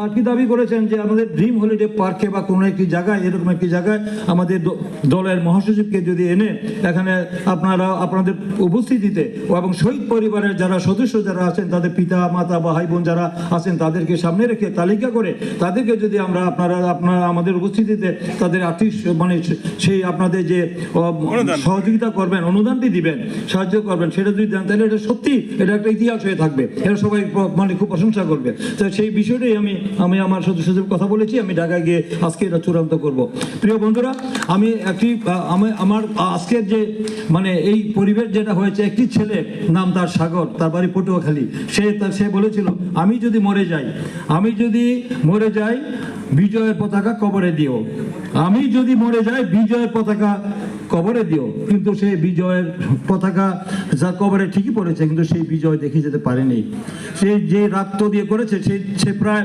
আর কি দাবি করেছেন যে আমাদের ড্রিম হলিডে পার্কে বা কোনো একটি জায়গায়, এরকম একটি জায়গায় আমাদের দলের মহাসচিবকে যদি এনে এখানে আপনাদের উপস্থিতিতে এবং শহীদ পরিবারের যারা সদস্য যারা আছেন, তাদের পিতা মাতা বা ভাই বোন যারা আছেন, তাদেরকে সামনে রেখে তালিকা করে তাদেরকে যদি আপনারা আমাদের উপস্থিতিতে তাদের আর্থিক সেই আপনাদের যে সহযোগিতা করবেন, অনুদানটি দিবেন, সাহায্য করবেন, সেটা যদি দেন তাহলে এটা সত্যি এটা একটা ইতিহাস হয়ে থাকবে, এটা সবাই খুব প্রশংসা করবে। তো সেই বিষয়টাই আমি আমার সদস্যদের কথা বলেছি, আমি ঢাকায় গিয়ে আজকে এটা চূড়ান্ত করব। প্রিয় বন্ধুরা, আমি আমার আজকের যে এই পরিবেশ যেটা হয়েছে, একটি ছেলে নাম তার সাগর, তার বাড়ি পটুয়াখালী, সে বলেছিল আমি যদি মরে যাই বিজয়ের পতাকা কবরে দিও, আমি যদি মরে যাই বিজয়ের পতাকা কবরে দিও। কিন্তু সেই বিজয়ের পতাকা যা কবরে ঠিকই পড়েছে, কিন্তু সেই বিজয় দেখে যেতে পারেনি। সে যে রক্ত দিয়ে করেছে সে প্রায়